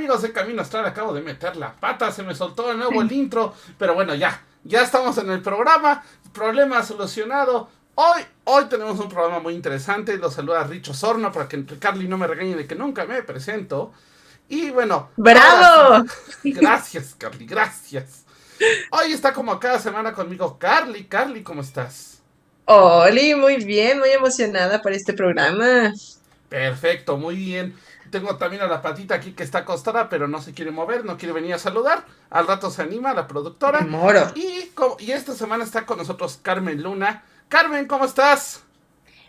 amigos de Camino Astral, acabo de meter la pata, se me soltó de nuevo el intro, pero bueno, ya estamos en el programa, problema solucionado. Hoy tenemos un programa muy interesante, lo saluda Richo Sorno para que Carly no me regañe de que nunca me presento. Y bueno, ahora sí, ¡Bravo! gracias Carly, gracias. Hoy está como cada semana conmigo Carly. Carly, ¿cómo estás? Oli, muy bien, muy emocionada por este programa. Perfecto, muy bien. Tengo también a la patita aquí que está acostada, pero no se quiere mover, no quiere venir a saludar. Al rato se anima la Me productora. moro. Y esta semana está con nosotros Carmen Luna. Carmen, ¿cómo estás?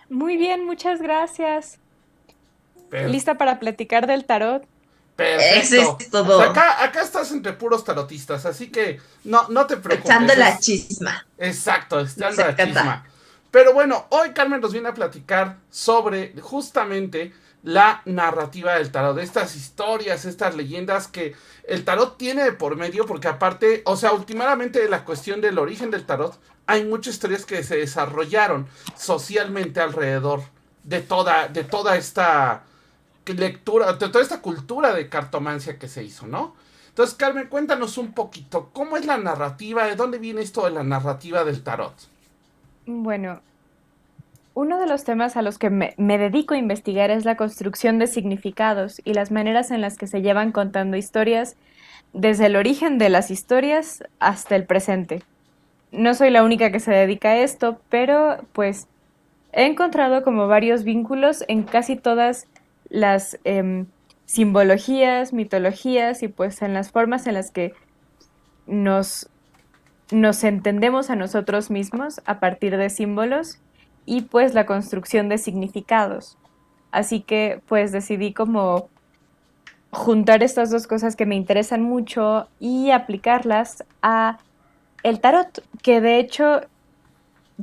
Muy bien, muchas gracias. Per- ¿Lista para platicar del tarot? Ese es perfecto. O sea, todo. acá estás entre puros tarotistas, así que no te Echando preocupes. la chisma. Exacto, Nos estando la encanta. chisma. Pero bueno, hoy Carmen nos viene a platicar sobre justamente la narrativa del tarot, de estas historias, estas leyendas que el tarot tiene de por medio, porque aparte, o sea, últimamente de la cuestión del origen del tarot, hay muchas historias que se desarrollaron socialmente alrededor de toda esta lectura, de toda esta cultura de cartomancia que se hizo, ¿no? Entonces, Carmen, cuéntanos un poquito, ¿cómo es la narrativa? ¿De dónde viene esto de la narrativa del tarot? Bueno, uno de los temas a los que me dedico a investigar es la construcción de significados y las maneras en las que se llevan contando historias desde el origen de las historias hasta el presente. No soy la única que se dedica a esto, pero pues he encontrado como varios vínculos en casi todas las simbologías, mitologías y pues en las formas en las que nos nos entendemos a nosotros mismos a partir de símbolos y pues la construcción de significados. Así que pues decidí como juntar estas dos cosas que me interesan mucho y aplicarlas a el tarot, que de hecho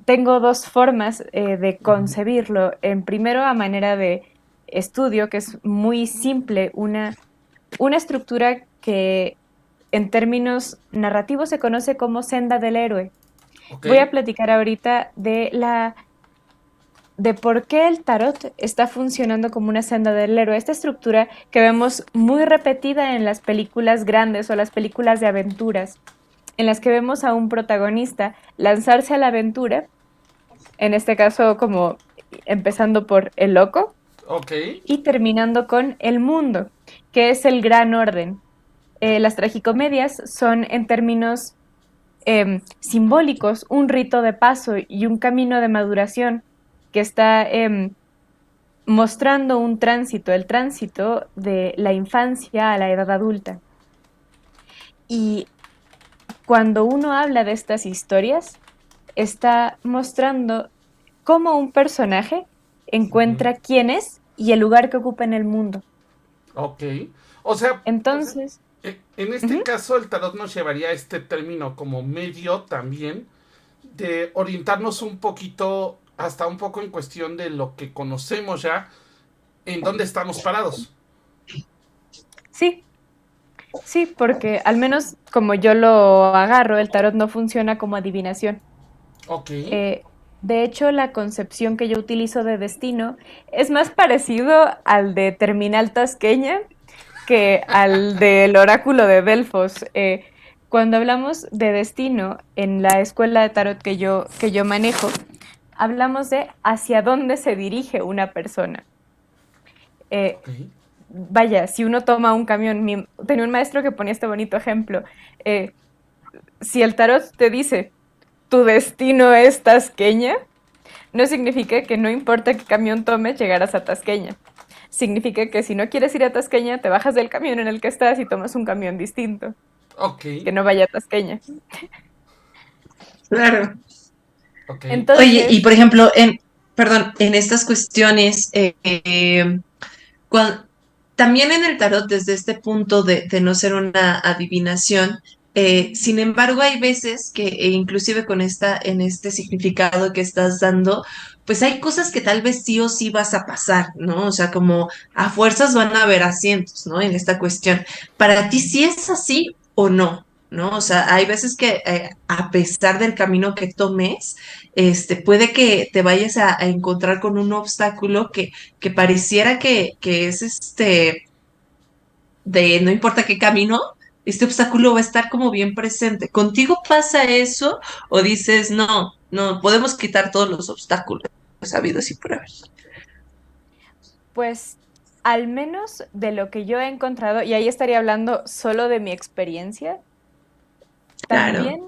tengo dos formas de concebirlo. En primero a manera de estudio, que es muy simple, una estructura que en términos narrativos se conoce como senda del héroe. ¿Ok? Voy a platicar ahorita de por qué el tarot está funcionando como una senda del héroe. Esta estructura que vemos muy repetida en las películas grandes o las películas de aventuras, en las que vemos a un protagonista lanzarse a la aventura, en este caso como empezando por el loco ¿Ok? y terminando con el mundo, que es el gran orden. Las tragicomedias son en términos simbólicos, un rito de paso y un camino de maduración que está mostrando un tránsito, el tránsito de la infancia a la edad adulta. Y cuando uno habla de estas historias, está mostrando cómo un personaje Ujú. encuentra quién es y el lugar que ocupa en el mundo. ¿Ok? O sea, Entonces, en este ujú, caso el tarot nos llevaría a este término como medio también de orientarnos un poquito, hasta un poco en cuestión de lo que conocemos ya, en dónde estamos parados. sí, sí, porque al menos como yo lo agarro, el tarot no funciona como adivinación. ¿Ok? Eh, de hecho, la concepción que yo utilizo de destino es más parecido al de Terminal Tasqueña que al del oráculo de Delfos. Cuando hablamos de destino en la escuela de tarot que yo manejo, hablamos de hacia dónde se dirige una persona. Eh, ¿Ok? vaya, si uno toma un camión, tenía un maestro que ponía este bonito ejemplo. eh, si el tarot te dice, tu destino es Tasqueña, no significa que no importa qué camión tomes, llegarás a Tasqueña. Significa que si no quieres ir a Tasqueña, te bajas del camión en el que estás y tomas un camión distinto, ¿Ok? que no vaya a Tasqueña. Claro. ¿Ok? Oye, y Entonces, por ejemplo, perdón, en estas cuestiones, cuan- también en el tarot, desde este punto de no ser una adivinación, sin embargo, hay veces que, inclusive con en este significado que estás dando, pues hay cosas que tal vez sí o sí vas a pasar, ¿no? O sea, como a fuerzas van a haber asientos, ¿no? En esta cuestión. Para ti, ¿sí es así o no? ¿No? O sea, hay veces que a pesar del camino que tomes, puede que te vayas a encontrar con un obstáculo que pareciera que es de no importa qué camino, este obstáculo va a estar como bien presente. ¿Contigo pasa eso o dices, no, no, podemos quitar todos los obstáculos habidos y por haber? Pues al menos de lo que yo he encontrado, y ahí estaría hablando solo de mi experiencia, Claro. también,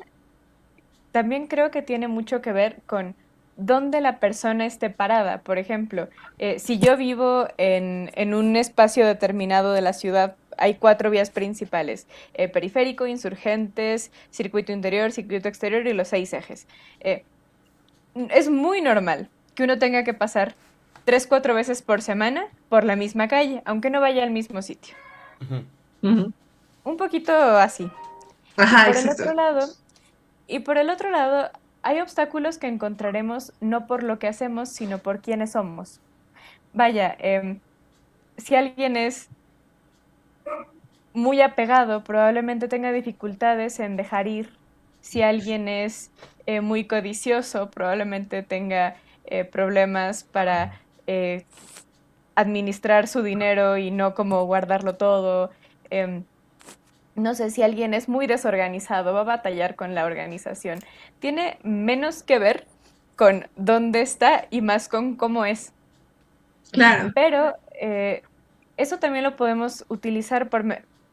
también creo que tiene mucho que ver con dónde la persona esté parada. Por ejemplo, si yo vivo en un espacio determinado de la ciudad, hay cuatro vías principales: periférico, insurgentes, circuito interior, circuito exterior y los seis ejes. Eh, es muy normal que uno tenga que pasar tres, cuatro veces por semana por la misma calle, aunque no vaya al mismo sitio. Ujú. Ujú. Un poquito así. Y Ajá, por el exacto. otro lado, y por el otro lado, hay obstáculos que encontraremos no por lo que hacemos, sino por quiénes somos. Vaya, si alguien es muy apegado, probablemente tenga dificultades en dejar ir. Si alguien es muy codicioso, probablemente tenga problemas para administrar su dinero y no como guardarlo todo. Em, no sé, si alguien es muy desorganizado, va a batallar con la organización. Tiene menos que ver con dónde está y más con cómo es. Claro. Pero eso también lo podemos utilizar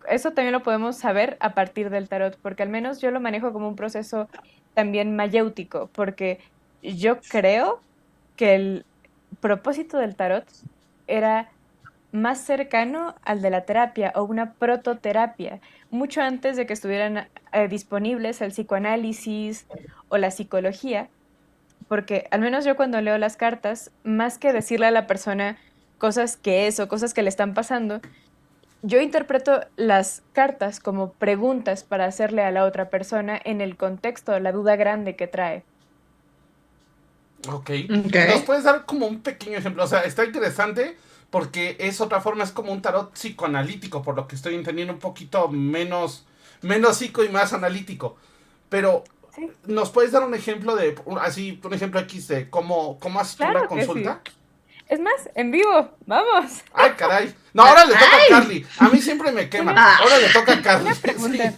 eso también lo podemos saber a partir del tarot, porque al menos yo lo manejo como un proceso también mayéutico, porque yo creo que el propósito del tarot era más cercano al de la terapia o una prototerapia, mucho antes de que estuvieran disponibles el psicoanálisis o la psicología, porque al menos yo cuando leo las cartas, más que decirle a la persona cosas que es o cosas que le están pasando, yo interpreto las cartas como preguntas para hacerle a la otra persona en el contexto, la duda grande que trae. Ok. Ok. ¿Nos puedes dar como un pequeño ejemplo? O sea, está interesante porque es otra forma, es como un tarot psicoanalítico, por lo que estoy entendiendo un poquito menos psico y más analítico. Pero, Sí, ¿nos puedes dar un ejemplo así, un ejemplo X de cómo haces tú una claro que sí. consulta? Es más, en vivo, vamos. Ay, caray. No, ahora le toca a ¡Ay! Carly. A mí siempre me quema. Una, Ah, Ahora le toca a Carly. una Sí. pregunta.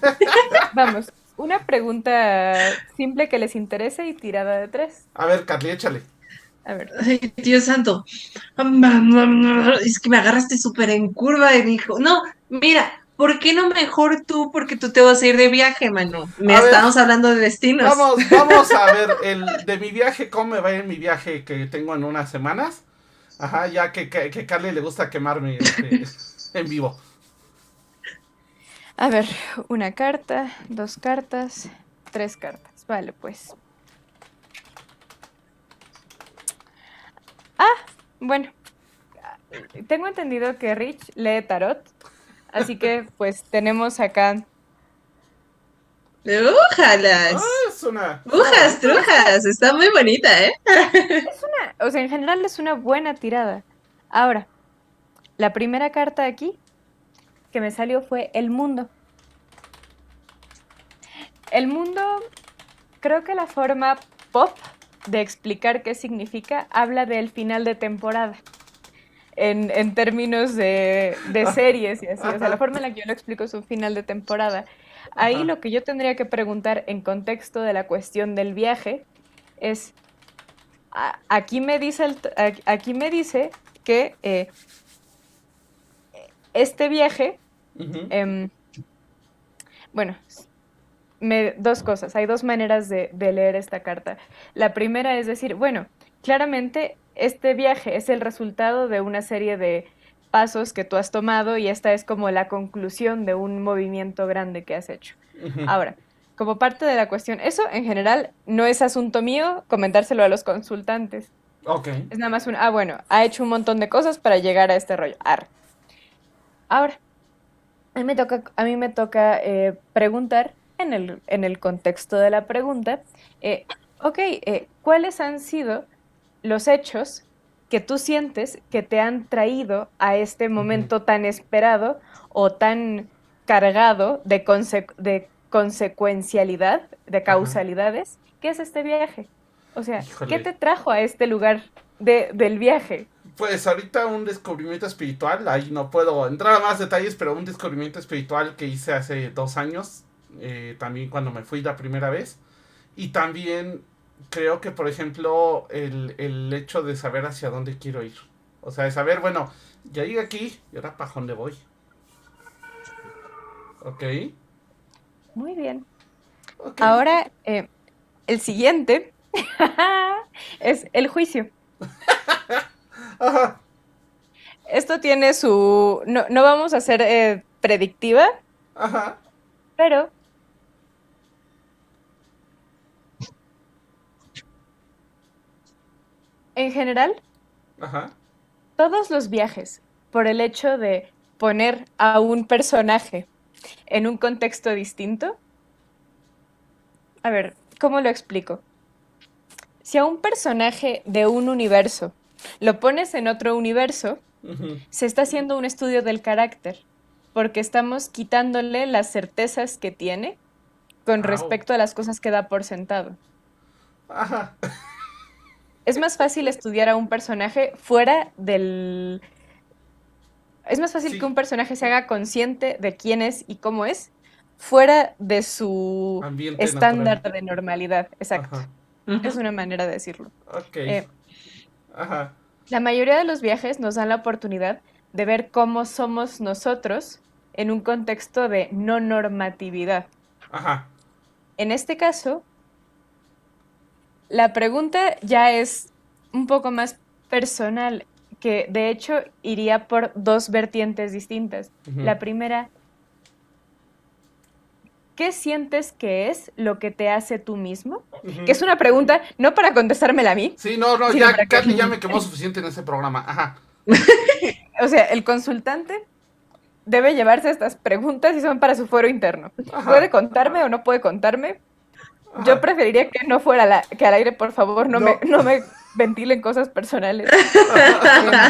Vamos, una pregunta simple que les interese y tirada de tres. A ver, Carly, échale. A ver, ay, Dios santo. Es que me agarraste súper en curva y dijo, no, mira, ¿por qué no mejor tú? Porque tú te vas a ir de viaje, mano. Me A ver, estamos hablando de destinos. vamos a ver el de mi viaje, cómo me va a ir mi viaje que tengo en unas semanas. Ajá, ya que Carly le gusta quemarme en vivo. a ver, una carta, dos cartas, tres cartas. Vale, pues. Bueno, tengo entendido que Rich lee tarot, así que pues tenemos acá. Ojalá. Ah, suena Brujas, bonito esto. trujas, está muy bonita, ¿eh? O sea, en general es una buena tirada. Ahora, la primera carta aquí que me salió fue el mundo. El mundo, creo que la forma pop de explicar qué significa habla del final de temporada. En términos de series y así. O sea, la Ajá, forma en la que yo lo explico es un final de temporada. Ahí ajá. lo que yo tendría que preguntar en contexto de la cuestión del viaje es, aquí me dice, aquí me dice que este viaje, Ujú, em, bueno, dos cosas, hay dos maneras de leer esta carta. La primera es decir, bueno, claramente este viaje es el resultado de una serie de pasos que tú has tomado y esta es como la conclusión de un movimiento grande que has hecho. ujú. Ahora, como parte de la cuestión, eso en general no es asunto mío comentárselo a los consultantes. Ok. Es nada más bueno, ha hecho un montón de cosas para llegar a este rollo. Arre. Ahora, a mí me toca preguntar en el contexto de la pregunta, ok, ¿cuáles han sido los hechos que tú sientes que te han traído a este Ujú. momento tan esperado o tan cargado de consecuencialidad, de Ajá. causalidades? ¿Qué es este viaje? O sea, ¿qué Híjole. te trajo a este lugar del viaje? Pues ahorita un descubrimiento espiritual, ahí no puedo entrar a más detalles, pero un descubrimiento espiritual que hice hace 2 años, también cuando me fui la primera vez. Y también creo que, por ejemplo, el hecho de saber hacia dónde quiero ir. O sea, de saber, bueno, ya llegué aquí y ahora para dónde voy. Ok, Muy bien. ok. Ahora, el siguiente es el juicio. Ajá, Esto tiene su... No, no vamos a ser predictiva, ajá, pero en general, ajá. todos los viajes, por el hecho de poner a un personaje en un contexto distinto, a ver, ¿cómo lo explico? Si a un personaje de un universo lo pones en otro universo, Ujú. se está haciendo un estudio del carácter, porque estamos quitándole las certezas que tiene con Au. respecto a las cosas que da por sentado. Ajá. Es más fácil estudiar a un personaje fuera del... Es más fácil que Sí, un personaje se haga consciente de quién es y cómo es fuera de su ambiente estándar natural. de normalidad. Exacto. Ajá. Es Ujú. una manera de decirlo. Ok. Eh, Ajá. la mayoría de los viajes nos dan la oportunidad de ver cómo somos nosotros en un contexto de no normatividad. Ajá. En este caso, la pregunta ya es un poco más personal, que de hecho iría por dos vertientes distintas. Ujú, La primera, ¿qué sientes que es lo que te hace tú mismo? Que ujú. es una pregunta no para contestármela a mí, Sí, no, no, sino para ya que, Carly ya me quemó suficiente en ese programa. Ajá. o sea, el consultante debe llevarse estas preguntas y son para su fuero interno. ¿Puede Ajá. contarme o no puede contarme? Yo Ajá. preferiría que no fuera que al aire, por favor, No. no me ventilen cosas personales. Em,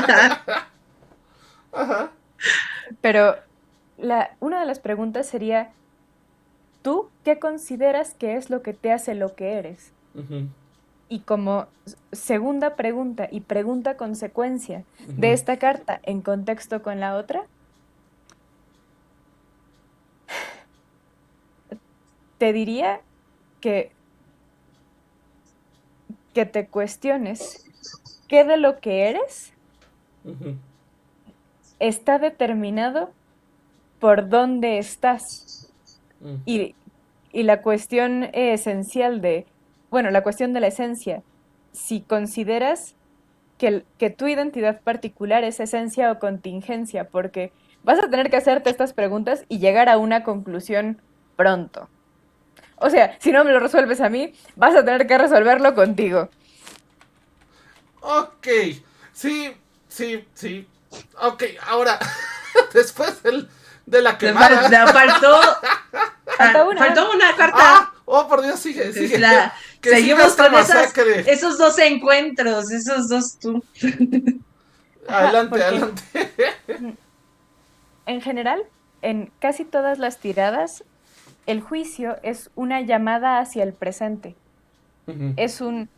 Ajá. pero una de las preguntas sería, ¿tú qué consideras que es lo que te hace lo que eres? Ujú, Y como segunda pregunta y pregunta consecuencia de ujú, esta carta en contexto con la otra, te diría que, que te cuestiones qué de lo que eres ujú, está determinado por dónde estás. ujú, Y, y la cuestión esencial de, bueno, la cuestión de la esencia, si consideras que tu identidad particular es esencia o contingencia, porque vas a tener que hacerte estas preguntas y llegar a una conclusión pronto. O sea, si no me lo resuelves a mí, vas a tener que resolverlo contigo. ok. Sí, sí, sí. Ok, ahora, después de la quemada. Falta una. Faltó una carta. Ah, oh, por Dios, sigue, Es sigue. la, Que siga seguimos esta con masacre. esos dos encuentros, esos dos tú. Ajá, Adelante, porque adelante. mm, en general, en casi todas las tiradas, el juicio es una llamada hacia el presente. Ujú, Es un,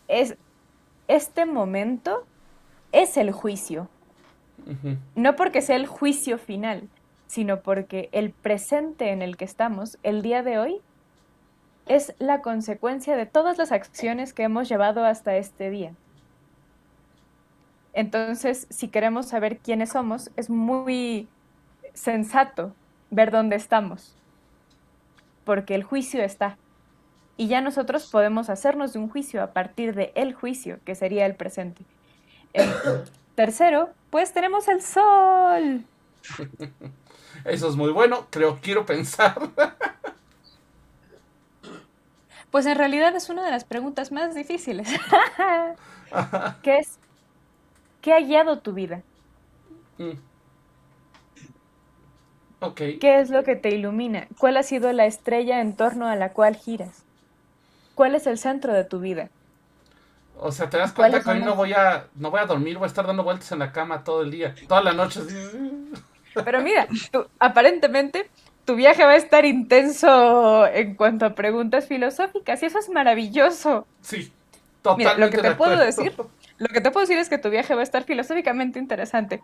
es, este momento es el juicio. ujú. No porque sea el juicio final, sino porque el presente en el que estamos, el día de hoy, es la consecuencia de todas las acciones que hemos llevado hasta este día. Entonces, si queremos saber quiénes somos, es muy sensato ver dónde estamos, porque el juicio está. Y ya nosotros podemos hacernos de un juicio a partir de el juicio, que sería el presente. En tercero, pues tenemos el sol. Eso es muy bueno, quiero pensar. Pues en realidad es una de las preguntas más difíciles. ¿Qué es? ¿Qué ha guiado tu vida? Mm, ok. ¿Qué es lo que te ilumina? ¿Cuál ha sido la estrella en torno a la cual giras? ¿Cuál es el centro de tu vida? O sea, te das cuenta ¿Cuáles que hoy son no los... voy a dormir, voy a estar dando vueltas en la cama todo el día, toda la noche. Así. Pero mira, aparentemente tu viaje va a estar intenso en cuanto a preguntas filosóficas y eso es maravilloso. Sí, Mira, lo que totalmente de te puedo decir acuerdo. Lo que te puedo decir es que tu viaje va a estar filosóficamente interesante.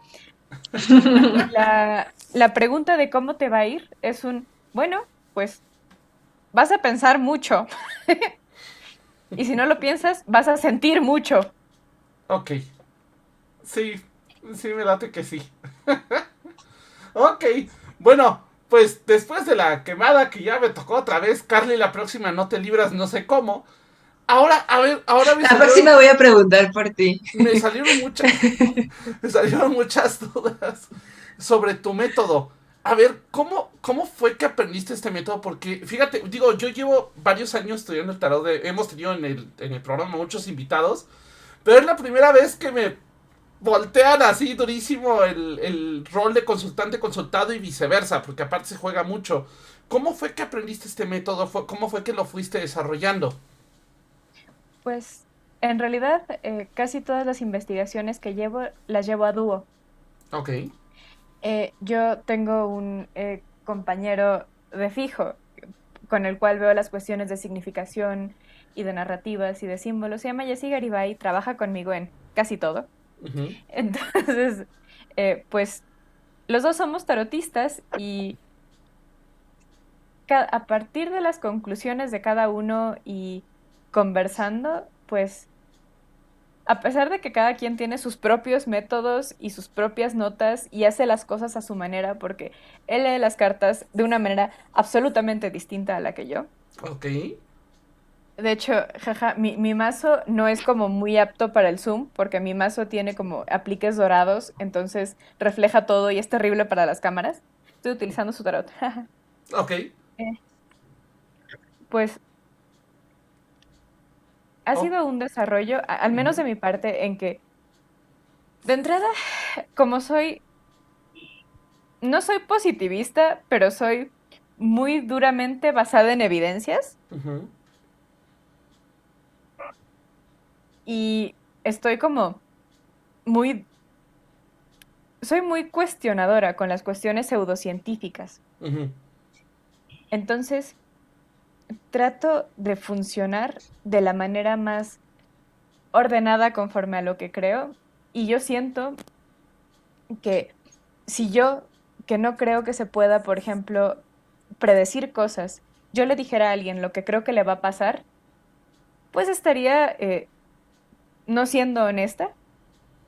La pregunta de cómo te va a ir es bueno, pues vas a pensar mucho. Y si no lo piensas, vas a sentir mucho. Ok. Sí, sí, me late que sí. Ok. Bueno, pues después de la quemada que ya me tocó otra vez, Carly, la próxima no te libras, no sé cómo. Ahora, a ver, ahora La próxima voy a preguntar por ti. me salieron muchas, me salieron muchas dudas sobre tu método. A ver, ¿cómo fue que aprendiste este método? Porque, fíjate, digo, yo llevo varios años estudiando el tarot. Hemos tenido en el programa muchos invitados. Pero es la primera vez que me voltean así durísimo el rol de consultante consultado y viceversa. Porque aparte se juega mucho. ¿Cómo fue que aprendiste este método? ¿Cómo fue que lo fuiste desarrollando? Pues en realidad casi todas las investigaciones que llevo las llevo a dúo. Ok. Yo tengo un compañero de fijo con el cual veo las cuestiones de significación y de narrativas y de símbolos. Se llama Jesse Garibay, trabaja conmigo en casi todo. Ujú. Entonces, pues los dos somos tarotistas y a partir de las conclusiones de cada uno y conversando, pues a pesar de que cada quien tiene sus propios métodos y sus propias notas y hace las cosas a su manera, porque él lee las cartas de una manera absolutamente distinta a la que yo. Ok. De hecho, jaja, mi mazo no es como muy apto para el zoom, porque mi mazo tiene como apliques dorados, entonces refleja todo y es terrible para las cámaras. Estoy utilizando su tarot. Ok. Eh, Pues ha Oh, sido un desarrollo, al menos ujú, de mi parte, en que de entrada, como no soy positivista, pero soy muy duramente basada en evidencias ujú, y estoy como muy, soy muy cuestionadora con las cuestiones pseudocientíficas. ujú. Entonces, trato de funcionar de la manera más ordenada conforme a lo que creo y yo siento que si yo, que no creo que se pueda, por ejemplo, predecir cosas, yo le dijera a alguien lo que creo que le va a pasar, pues estaría no siendo honesta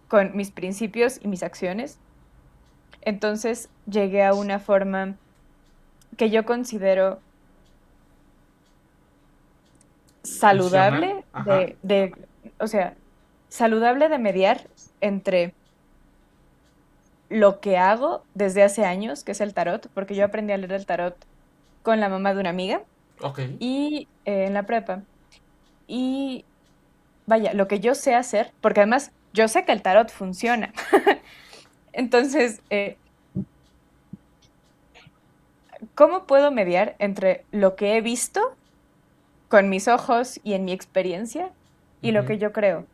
con mis principios y mis acciones. Entonces llegué a una forma que yo considero Funcional. saludable Ajá. o sea, saludable de mediar entre lo que hago desde hace años, que es el tarot, porque yo aprendí a leer el tarot con la mamá de una amiga Ok. y en la prepa. Y vaya, lo que yo sé hacer, porque además yo sé que el tarot funciona. Entonces, ¿cómo puedo mediar entre lo que he visto con mis ojos y en mi experiencia y lo Ujú. que yo creo?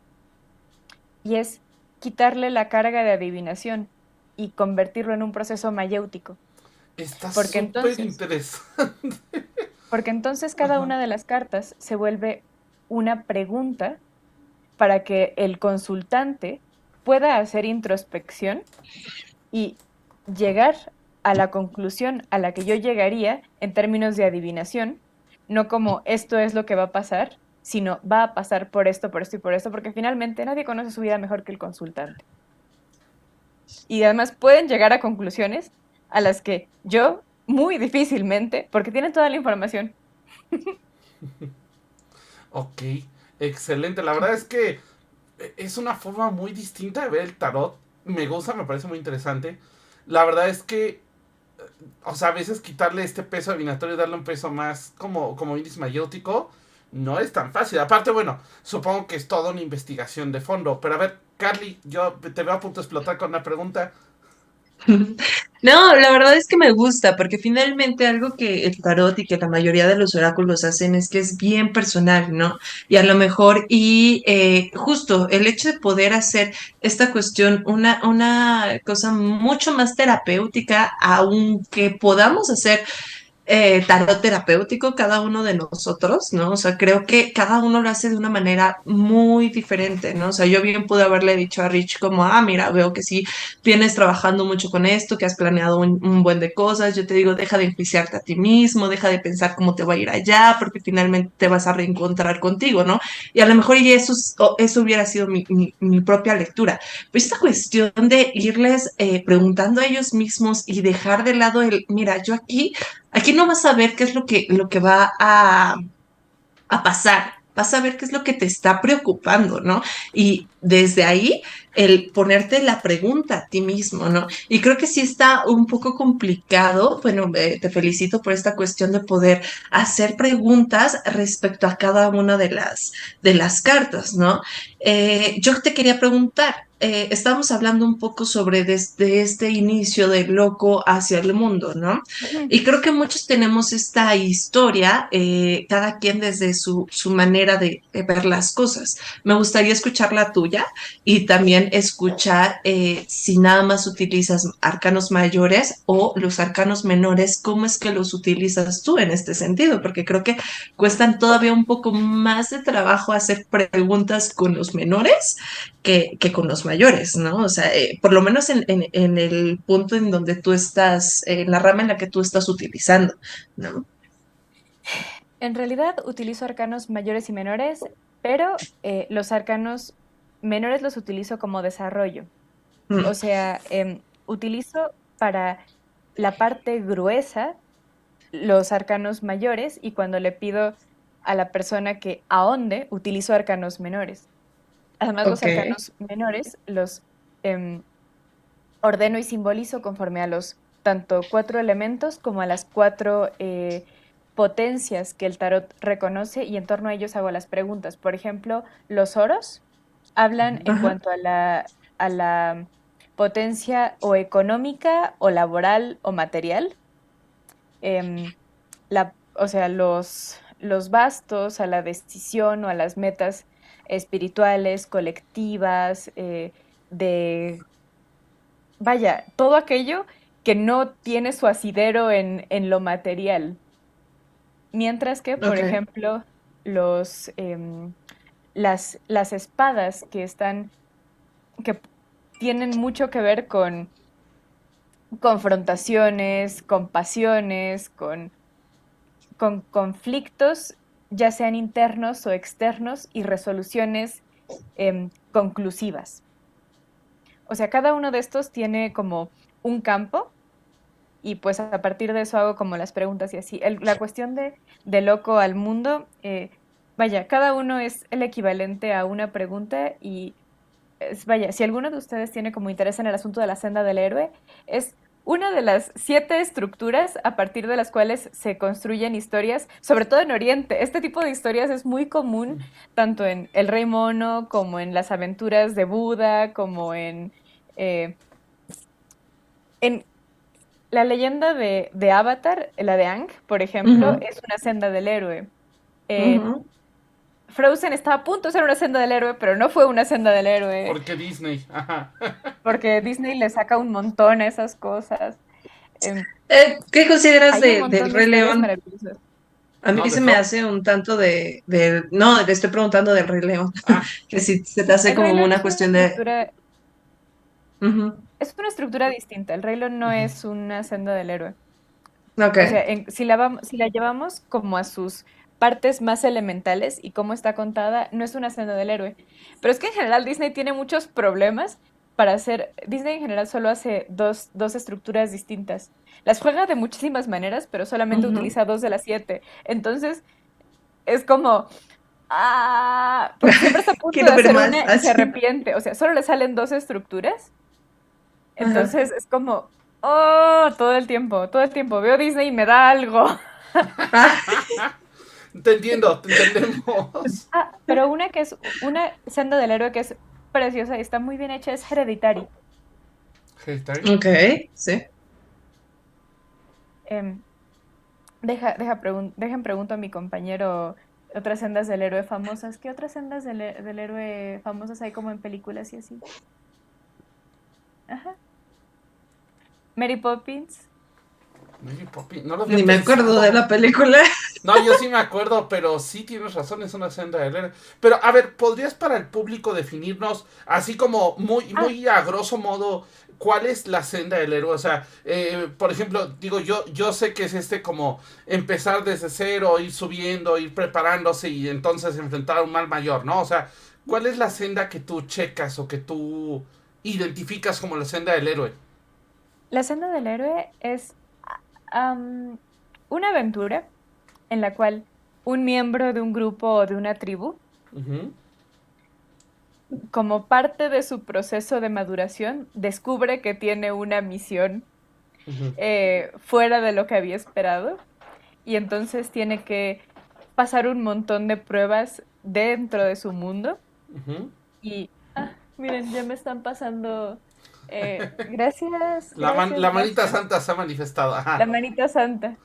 Y es quitarle la carga de adivinación y convertirlo en un proceso mayéutico, Está porque súper entonces, interesante. porque entonces cada Ajá. una de las cartas se vuelve una pregunta para que el consultante pueda hacer introspección y llegar a la conclusión a la que yo llegaría en términos de adivinación, no como esto es lo que va a pasar, sino va a pasar por esto y por esto, porque finalmente nadie conoce su vida mejor que el consultante. Y además pueden llegar a conclusiones a las que yo muy difícilmente, porque tienen toda la información. Ok. Excelente. La verdad es que es una forma muy distinta de ver el tarot. Me gusta, me parece muy interesante. La verdad es que, o sea, a veces quitarle este peso adivinatorio y darle un peso más como índice mayéutico no es tan fácil. Aparte, bueno, supongo que es toda una investigación de fondo. Pero a ver, Carly, yo te veo a punto de explotar con una pregunta. No, la verdad es que me gusta, porque finalmente algo que el tarot y que la mayoría de los oráculos hacen es que es bien personal, ¿no? Y a lo mejor, y justo el hecho de poder hacer esta cuestión una cosa mucho más terapéutica, aunque podamos hacer tarot terapéutico cada uno de nosotros, ¿no? O sea, creo que cada uno lo hace de una manera muy diferente, ¿no? O sea, yo bien pude haberle dicho a Rich como, mira, veo que sí vienes trabajando mucho con esto, que has planeado un buen de cosas, yo te digo, deja de enjuiciarte a ti mismo, deja de pensar cómo te va a ir allá, porque finalmente te vas a reencontrar contigo, ¿no? Y a lo mejor y eso hubiera sido mi propia lectura. Pero esta cuestión de irles preguntando a ellos mismos y dejar de lado mira, yo aquí no vas a ver qué es lo que va a pasar, vas a ver qué es lo que te está preocupando, ¿no? Y desde ahí, el ponerte la pregunta a ti mismo, ¿no? Y creo que sí está un poco complicado, bueno, te felicito por esta cuestión de poder hacer preguntas respecto a cada una de las cartas, ¿no? Yo te quería preguntar, estamos hablando un poco sobre desde este inicio del loco hacia el mundo, ¿no? Ujú. Y creo que muchos tenemos esta historia, cada quien desde su manera de ver las cosas. Me gustaría escuchar la tuya y también escuchar si nada más utilizas arcanos mayores o los arcanos menores, cómo es que los utilizas tú en este sentido, porque creo que cuestan todavía un poco más de trabajo hacer preguntas con los menores que con los mayores, ¿no? O sea, por lo menos en el punto en donde tú estás, en la rama en la que tú estás utilizando, ¿no? En realidad utilizo arcanos mayores y menores, pero los arcanos menores los utilizo como desarrollo. O Mm, sea, utilizo para la parte gruesa los arcanos mayores y cuando le pido a la persona que ahonde, utilizo arcanos menores. Además, los ok, arcanos menores los em, ordeno y simbolizo conforme a los tanto cuatro elementos como a las cuatro potencias que el tarot reconoce y en torno a ellos hago las preguntas. Por ejemplo, los oros hablan en ajá, cuanto a la potencia o económica o laboral o material. Em, o sea, los bastos a la decisión o a las metas espirituales, colectivas, de vaya, todo aquello que no tiene su asidero en lo material. Mientras que, por ok, ejemplo, las espadas que tienen mucho que ver con confrontaciones, con pasiones, con conflictos, ya sean internos o externos, y resoluciones conclusivas. O sea, cada uno de estos tiene como un campo y pues a partir de eso hago como las preguntas y así. La cuestión de loco al mundo, vaya, cada uno es el equivalente a una pregunta y vaya, si alguno de ustedes tiene como interés en el asunto de la senda del héroe, es una de las 7 estructuras a partir de las cuales se construyen historias, sobre todo en Oriente. Este tipo de historias es muy común tanto en El Rey Mono como en las aventuras de Buda, como eh, en la leyenda de Avatar, la de Aang, por ejemplo, ujú, es una senda del héroe. Eh, ujú, Frozen estaba a punto de ser una senda del héroe, pero no fue una senda del héroe, Porque Disney, ajá. porque Disney le saca un montón a esas cosas. Em, ¿Qué consideras Hay un del montón de Rey historias León? maravillosas. A mí No, de se me Frozen. hace un tanto no, le estoy preguntando del Rey León, Ah, que si se te hace El Rey como León una cuestión de... Ujú, es una estructura distinta. El Rey León no ujú. es una senda del héroe. ok, O sea, si la llevamos como a sus partes más elementales y cómo está contada, no es una senda del héroe. Pero es que en general Disney tiene muchos problemas para hacer. Disney en general solo hace dos estructuras distintas. Las juega de muchísimas maneras, pero solamente ujú. utiliza 2 de las 7. Entonces, es como. Porque siempre está a punto de Quiero ver hacer más, una y se así. arrepiente. O sea, solo le salen 2 estructuras. Ajá. Entonces es como. Oh, todo el tiempo, todo el tiempo. Veo Disney y me da algo. Te entiendo, te entendemos. Pero una que es una senda del héroe que es preciosa y está muy bien hecha es Hereditary. Hereditary. Ok, sí. Em, dejen pregunto a mi compañero otras sendas del héroe famosas. ¿Qué otras sendas del héroe famosas hay como en películas y así? Ajá. Mary Poppins. Mary Poppins, no lo había Ni me pensado. acuerdo de la película. No, yo sí me acuerdo, pero sí tienes razón, es una senda del héroe. Pero, a ver, ¿podrías para el público definirnos, así como Ah, muy a grosso modo, cuál es la senda del héroe? O sea, por ejemplo, digo, yo sé que es como empezar desde cero, ir subiendo, ir preparándose y entonces enfrentar a un mal mayor, ¿no? O sea, ¿cuál es la senda que tú checas o que tú identificas como la senda del héroe? la senda del héroe es am, una aventura en la cual un miembro de un grupo o de una tribu, Ujú, como parte de su proceso de maduración, descubre que tiene una misión ujú, fuera de lo que había esperado y entonces tiene que pasar un montón de pruebas dentro de su mundo ujú. y, miren, ya me están pasando, gracias, La gracias, manita gracias. santa se ha manifestado, La ajá. manita santa.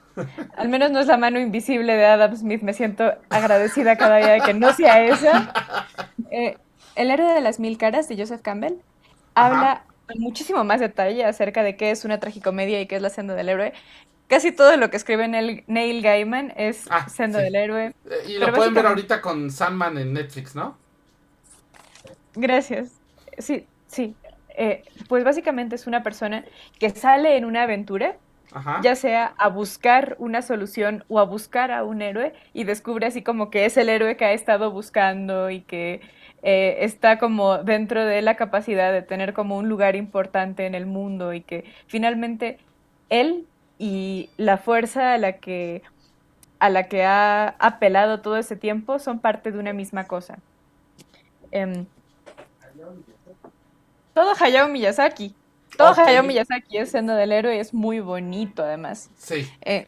Al menos no es la mano invisible de Adam Smith. Me siento agradecida cada día de que no sea esa. Eh, El héroe de las mil caras de Joseph Campbell Ajá. habla con muchísimo más detalle acerca de qué es una tragicomedia y qué es la senda del héroe. Casi todo lo que escribe Neil Gaiman es Ah, senda sí. del héroe, Y pero lo pueden ver básicamente, ahorita con Sandman en Netflix, ¿no? gracias. Sí, sí. Pues básicamente es una persona que sale en una aventura, Ajá. ya sea a buscar una solución o a buscar a un héroe y descubre así como que es el héroe que ha estado buscando y que está como dentro de la capacidad de tener como un lugar importante en el mundo y que finalmente él y la fuerza a la que ha apelado todo ese tiempo son parte de una misma cosa. Em, todo Hayao Miyazaki. Todo Ok. Hayao Miyazaki es Senda del héroe y es muy bonito además. Sí. Eh,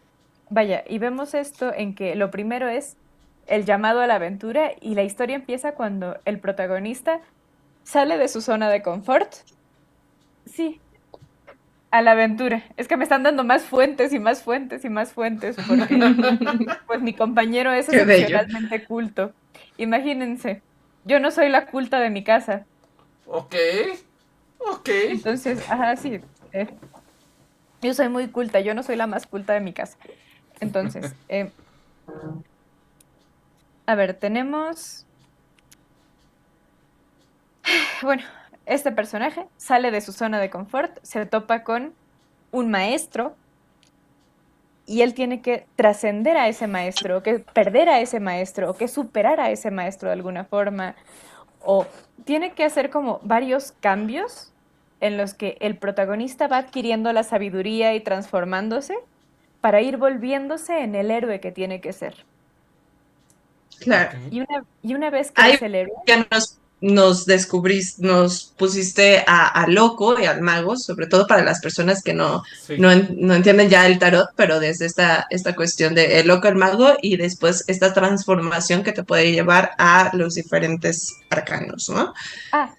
Vaya, y vemos esto en que lo primero es el llamado a la aventura y la historia empieza cuando el protagonista sale de su zona de confort. Sí, a la aventura. Es que me están dando más fuentes y más fuentes y más fuentes porque pues mi compañero es Qué bello. excepcionalmente culto. Imagínense, yo no soy la culta de mi casa. Ok. Ok. Entonces, ajá, sí, yo soy muy culta, yo no soy la más culta de mi casa. Entonces, a ver, tenemos, bueno, este personaje sale de su zona de confort, se topa con un maestro y él tiene que trascender a ese maestro, o que perder a ese maestro, o que superar a ese maestro de alguna forma, o tiene que hacer como varios cambios en los que el protagonista va adquiriendo la sabiduría y transformándose para ir volviéndose en el héroe que tiene que ser. Ok. Claro. Y una vez que Ahí es el héroe, ya nos descubriste, nos pusiste a Loco y al Mago, sobre todo para las personas que Sí. no entienden ya el tarot, pero desde esta cuestión de el Loco, el Mago y después esta transformación que te puede llevar a los diferentes arcanos, ¿no?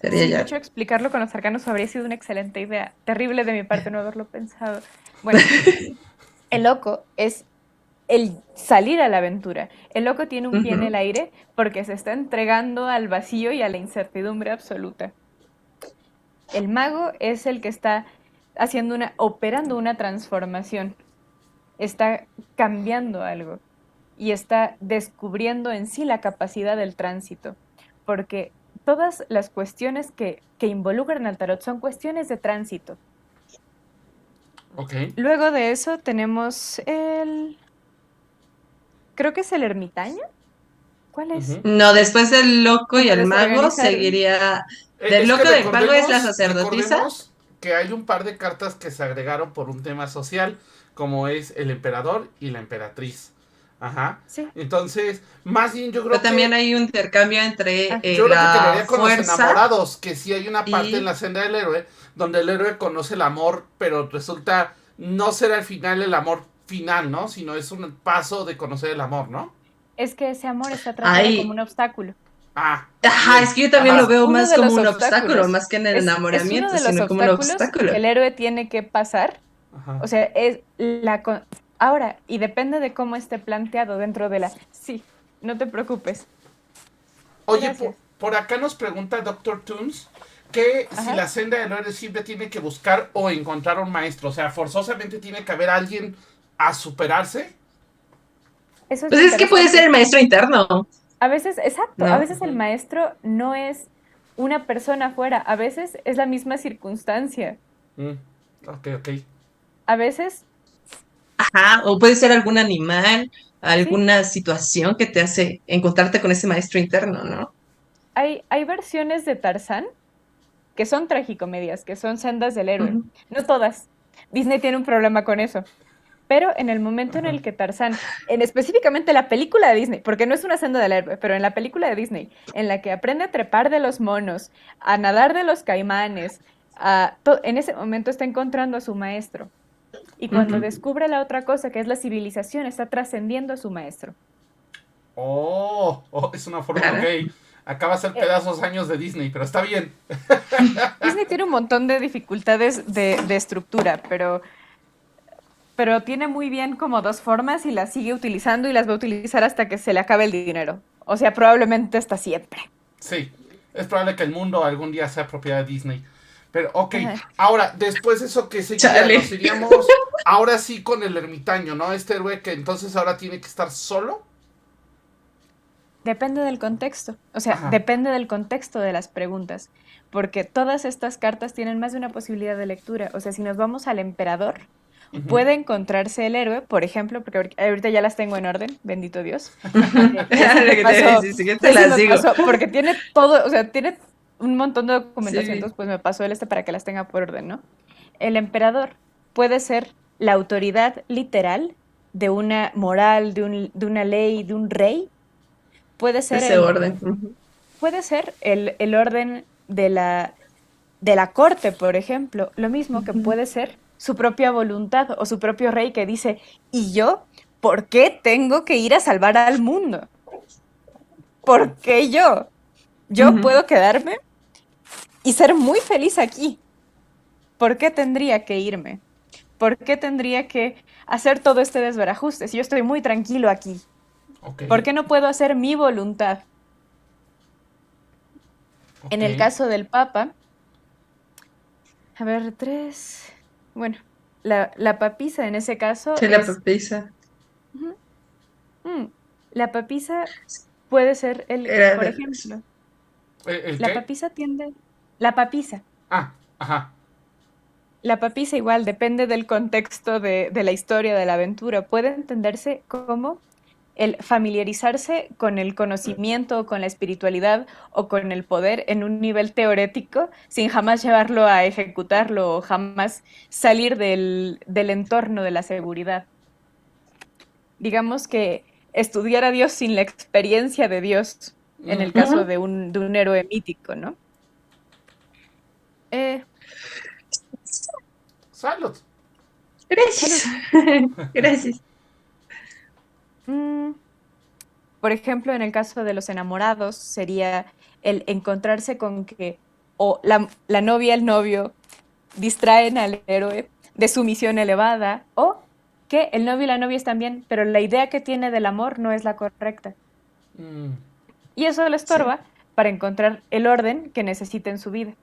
Sería sí, de ya. hecho explicarlo con los arcanos habría sido una excelente idea. Terrible de mi parte no haberlo pensado. Bueno, el loco es el salir a la aventura. El loco tiene un pie en el Ujú. aire porque se está entregando al vacío y a la incertidumbre absoluta. El mago es el que está operando una transformación, está cambiando algo y está descubriendo en sí la capacidad del tránsito, porque todas las cuestiones que involucran al tarot son cuestiones de tránsito. Ok. Luego de eso tenemos creo que es el ermitaño. ¿Cuál es? Ujú. No, después del Loco Se y me el Mago desorganizaron. seguiría. Del Es que Loco y del Mago es la sacerdotisa. recordemos que hay un par de cartas que se agregaron por un tema social, como es el emperador y la emperatriz. Ajá. Sí. Entonces, más bien Pero también hay un intercambio entre Ah, yo creo que la quedaría con los fuerza enamorados, que sí hay una parte en y la senda del héroe donde el héroe conoce el amor, pero resulta no ser al final el amor final, ¿no? Sino es un paso de conocer el amor, ¿no? es que ese amor está tratado como hay. un obstáculo. Ah, Ajá, es bien, que yo también lo Es ajá, veo uno más de como los un obstáculo, obstáculos. más que en el Es uno enamoramiento, de los sino como un obstáculos que obstáculo. el héroe tiene que pasar. ajá. O sea, ahora, y depende de cómo esté planteado dentro de la... Sí, no te preocupes. Oye, Gracias. por acá nos pregunta Doctor Toons que si Ajá. la senda del héroe siempre tiene que buscar o encontrar un maestro, o sea, forzosamente tiene que haber alguien a superarse. Eso es Pues es que puede ser interesante. el maestro interno, A veces, exacto, a ¿no? veces el maestro no es una persona afuera, a veces es la misma circunstancia. Mm, ok, ok. A veces, Ajá, o puede ser algún animal, sí, alguna situación que te hace encontrarte con ese maestro interno, ¿no? hay versiones de Tarzán que son tragicomedias, que son sendas del héroe. Ujú. No todas. Disney tiene un problema con eso. Pero en el momento en Ajá. el que Tarzán, en específicamente la película de Disney, porque no es una senda del héroe, pero en la película de Disney, en la que aprende a trepar de los monos, a nadar de los caimanes, en ese momento está encontrando a su maestro. Y cuando Ujú. descubre la otra cosa, que es la civilización, está trascendiendo a su maestro. Oh, es una forma, ok. Claro. Acaba de ser Eh, pedazos años de Disney, pero está bien. Disney tiene un montón de dificultades de estructura, pero tiene muy bien como dos formas y las sigue utilizando y las va a utilizar hasta que se le acabe el dinero. O sea, probablemente hasta siempre. Sí, es probable que el mundo algún día sea propiedad de Disney. Pero, ok, Ajá. ahora, después de eso, ¿qué seguiría? Chale. Nos iríamos ahora sí con el ermitaño, ¿no? Este héroe que entonces ahora tiene que estar solo. Depende del contexto. O sea, Ajá. depende del contexto de las preguntas. Porque todas estas cartas tienen más de una posibilidad de lectura. O sea, si nos vamos al emperador, Ujú. puede encontrarse el héroe, por ejemplo, porque ahorita ya las tengo en orden, bendito Dios. Y así Lo me que te iba a pasó, decir, que y te así las me digo. pasó, porque tiene todo, o sea, tiene un montón de documentación, Sí. entonces pues me pasó el para que las tenga por orden, ¿no? El emperador puede ser la autoridad literal de una moral, de una ley, de un rey, puede ser Ese orden. Ujú. el orden de la corte, por ejemplo, lo mismo que Ujú. puede ser su propia voluntad o su propio rey que dice, ¿y yo por qué tengo que ir a salvar al mundo? ¿Por qué yo? Yo Ujú. puedo quedarme y ser muy feliz aquí. ¿Por qué tendría que irme? ¿Por qué tendría que hacer todo este desbarajuste si yo estoy muy tranquilo aquí? Ok, ¿Por qué no puedo hacer mi voluntad? En ok. el caso del Papa, a ver, tres. Bueno, la papisa en ese caso Sí, la es. papisa. Ujú, la papisa puede ser Era por de ejemplo, ¿El la qué? papisa tiende. La papisa. Ah, ajá. La papisa igual depende del contexto de la historia, de la aventura. Puede entenderse como el familiarizarse con el conocimiento o con la espiritualidad o con el poder en un nivel teórico sin jamás llevarlo a ejecutarlo o jamás salir del entorno de la seguridad. Digamos que estudiar a Dios sin la experiencia de Dios en el Ujú. caso Ujú. de un héroe mítico, ¿no? Eh, Salud. salud. Gracias. Gracias. Mm, por ejemplo, en el caso de los enamorados, sería el encontrarse con que o la novia, el novio, distraen al héroe de su misión elevada, o que el novio y la novia están bien, pero la idea que tiene del amor no es la correcta. Mm, Y eso le Sí. estorba para encontrar el orden que necesita en su vida.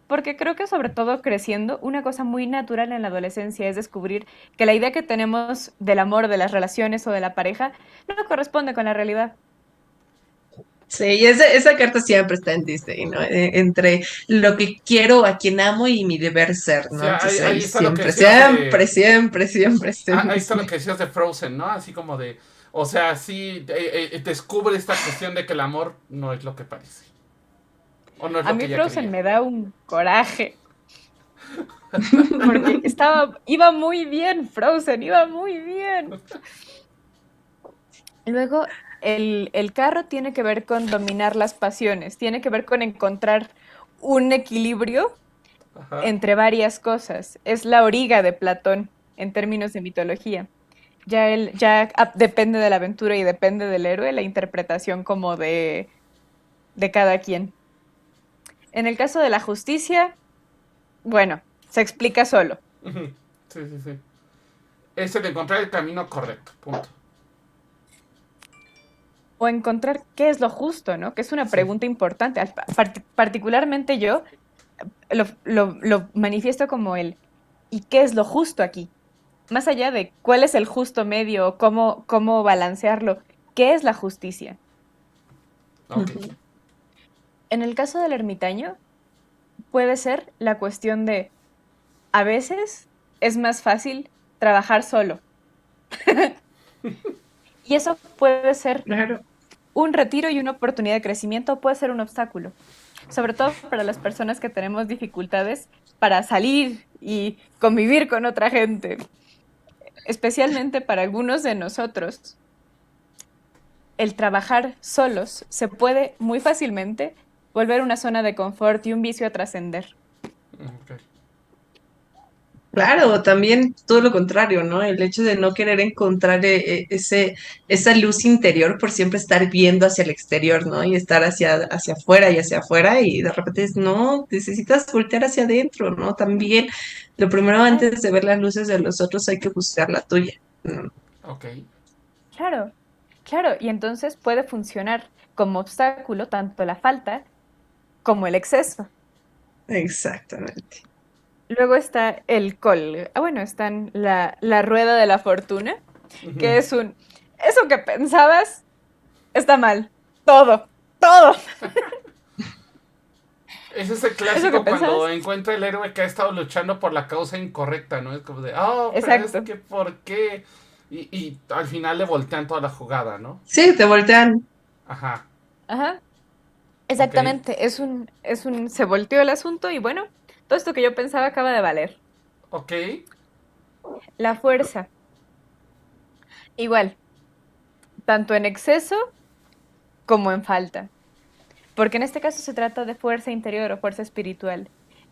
Porque creo que sobre todo creciendo, una cosa muy natural en la adolescencia es descubrir que la idea que tenemos del amor, de las relaciones o de la pareja no corresponde con la realidad. Sí, y esa carta siempre está en Disney, ¿no? Entre lo que quiero, a quien amo y mi deber ser, sí, ¿no? ahí, Entonces ahí ahí está lo que siempre, decías siempre, de. siempre, siempre está en Ahí está lo Disney. que decías de Frozen, ¿no? Así como de. O sea, sí, descubre esta cuestión de que el amor no es lo que parece. O no es A lo que mí ella Frozen creía. me da un coraje, porque iba muy bien Frozen, iba muy bien. Luego, el carro tiene que ver con dominar las pasiones, tiene que ver con encontrar un equilibrio Ajá. entre varias cosas. Es la origa de Platón en términos de mitología. Depende de la aventura y depende del héroe la interpretación como de cada quien. En el caso de la justicia, bueno, se explica solo. Ujú. Sí, sí, sí. Es el encontrar el camino correcto. Punto. O encontrar qué es lo justo, ¿no? Que es una Sí. pregunta importante. Particularmente yo lo manifiesto como ¿y qué es lo justo aquí? más allá de cuál es el justo medio o cómo balancearlo, ¿qué es la justicia? Ok. Ujú. En el caso del ermitaño, puede ser la cuestión de, a veces es más fácil trabajar solo. Y eso puede ser Claro. un retiro y una oportunidad de crecimiento, puede ser un obstáculo. Sobre todo para las personas que tenemos dificultades para salir y convivir con otra gente. Especialmente para algunos de nosotros, el trabajar solos se puede muy fácilmente volver una zona de confort y un vicio a trascender. Ok. Claro, también todo lo contrario, ¿no? El hecho de no querer encontrar esa luz interior por siempre estar viendo hacia el exterior, ¿no? Y estar hacia afuera y hacia afuera y de repente no, necesitas voltear hacia adentro, ¿no? También lo primero Ay, antes de ver las luces de los otros hay que buscar la tuya. ¿No? Ok. claro, claro, y entonces puede funcionar como obstáculo tanto la falta como el exceso. Exactamente. Luego está el bueno, están la rueda de la fortuna, Ujú. que es eso que pensabas está mal, todo, todo, Es ese eso que clásico cuando pensabas, encuentra el héroe que ha estado luchando por la causa incorrecta, ¿no? Es como de, oh, pero es exacto, que, ¿por qué? Y al final le voltean toda la jugada, ¿no? Sí, te voltean. Ajá. ajá, Ok. exactamente, se volteó el asunto y bueno, todo esto que yo pensaba acaba de valer. Ok. La fuerza, igual, tanto en exceso como en falta. Porque en este caso se trata de fuerza interior o fuerza espiritual.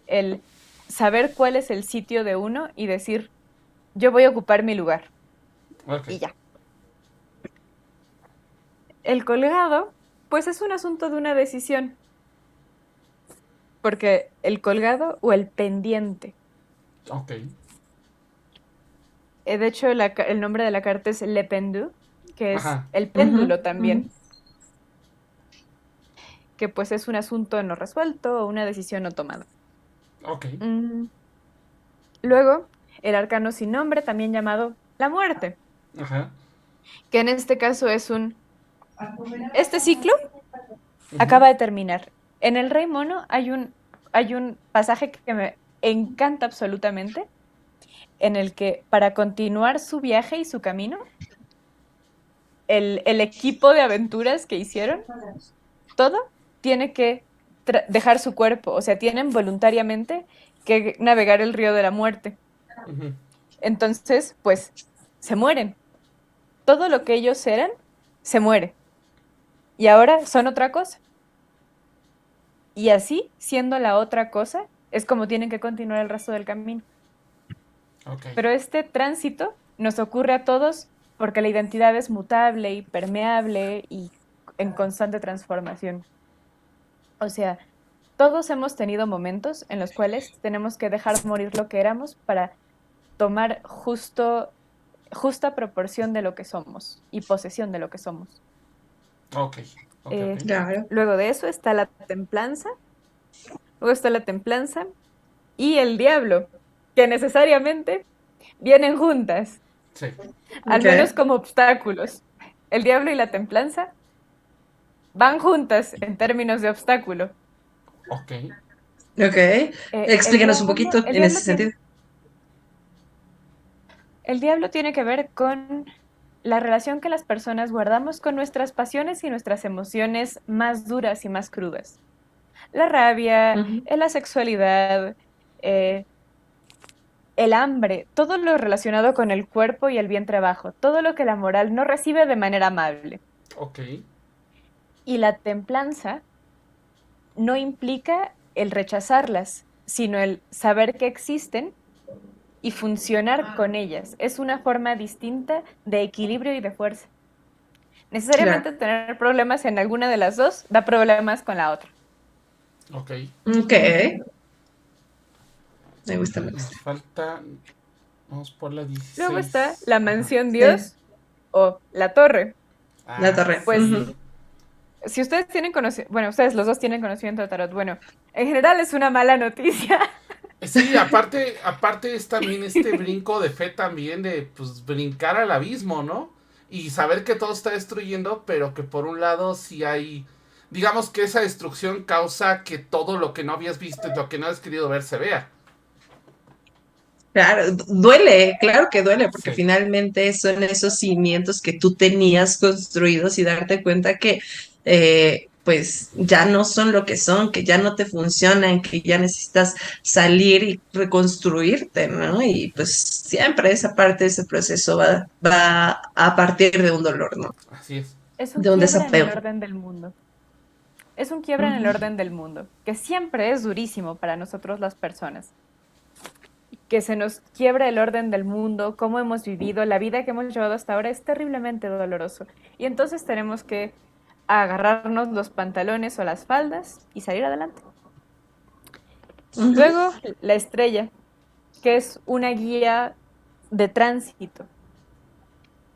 El saber cuál es el sitio de uno y decir, yo voy a ocupar mi lugar. Ok. Y ya. El colgado, pues es un asunto de una decisión. Porque el colgado o el pendiente. Ok. De hecho, el nombre de la carta es Le Pendu, que es Ajá. el Ujú, péndulo ujú. también. Que pues es un asunto no resuelto o una decisión no tomada. Ok. Mm, Luego, el arcano sin nombre, también llamado la muerte, Ajá. que en este caso es este ciclo Ujú. acaba de terminar. En el Rey Mono hay un pasaje que me encanta absolutamente, en el que para continuar su viaje y su camino, el equipo de aventuras que hicieron, todo tiene que dejar su cuerpo, o sea, tienen voluntariamente que navegar el río de la muerte. Ujú. Entonces, pues, se mueren. Todo lo que ellos eran, se muere. Y ahora son otra cosa. Y así, siendo la otra cosa, es como tienen que continuar el resto del camino. Ok. Pero este tránsito nos ocurre a todos porque la identidad es mutable y permeable y en constante transformación. O sea, todos hemos tenido momentos en los cuales tenemos que dejar morir lo que éramos para tomar justa proporción de lo que somos y posesión de lo que somos. Ok. Ok. Ok. Eh, Claro. Luego de eso está la templanza, luego está la templanza y el diablo, que necesariamente vienen juntas, Sí. al Ok, menos como obstáculos. El diablo y la templanza van juntas en términos de obstáculo. Ok. ok. El Explícanos un diablo, poquito en ese sentido. el diablo tiene que ver con la relación que las personas guardamos con nuestras pasiones y nuestras emociones más duras y más crudas. La rabia, Ujú. la sexualidad, eh, el hambre, todo lo relacionado con el cuerpo y el vientre bajo, todo lo que la moral no recibe de manera amable. Ok. Y la templanza no implica el rechazarlas, sino el saber que existen y funcionar con ellas. Es una forma distinta de equilibrio y de fuerza. Claro. Necesariamente tener problemas en alguna de las dos da problemas con la otra. Ok. Ok. Me gusta, me Nos gusta. falta. Vamos por la Luego está 16. la Ajá. mansión Sí, Dios o la torre. la Ah, torre. Pues Ujú. sí. si ustedes tienen conocimiento, bueno, ustedes los dos tienen conocimiento de tarot, bueno, en general es una mala noticia Sí, aparte es también este brinco de fe también de pues brincar al abismo, ¿no? Y saber que todo está destruyendo, pero que por un lado sí hay, digamos que esa destrucción causa que todo lo que no habías visto y lo que no has querido ver se vea. Claro, duele, claro que duele, porque Sí, finalmente son esos cimientos que tú tenías construidos y darte cuenta que pues ya no son lo que son, que ya no te funcionan, que ya necesitas salir y reconstruirte, ¿no? Y pues siempre esa parte de ese proceso va a partir de un dolor, ¿no? así es. Es un De un quiebre en el desapego. orden del mundo. Es un quiebre en el Ujú, orden del mundo, que siempre es durísimo para nosotros las personas. Que se nos quiebra el orden del mundo, cómo hemos vivido, la vida que hemos llevado hasta ahora es terriblemente doloroso. Y entonces tenemos que agarrarnos los pantalones o las faldas y salir adelante. ujú, Luego, la estrella, que es una guía de tránsito,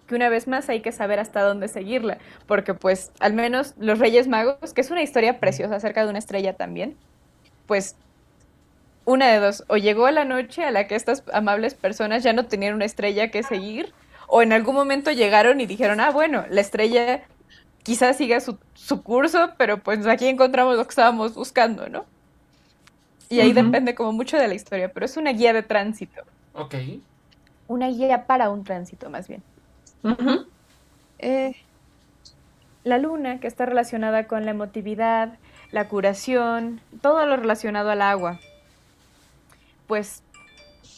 que una vez más hay que saber hasta dónde seguirla, porque pues al menos los Reyes Magos, que es una historia preciosa acerca de una estrella también, pues una de dos, o llegó la noche a la que estas amables personas ya no tenían una estrella que seguir, o en algún momento llegaron y dijeron, ah, bueno, la estrella quizás siga su curso, pero pues aquí encontramos lo que estábamos buscando, ¿no? Y ahí ujú, depende como mucho de la historia, pero es una guía de tránsito, Ok, una guía para un tránsito más bien. ujú. Eh, la luna, que está relacionada con la emotividad, la curación, todo lo relacionado al agua, pues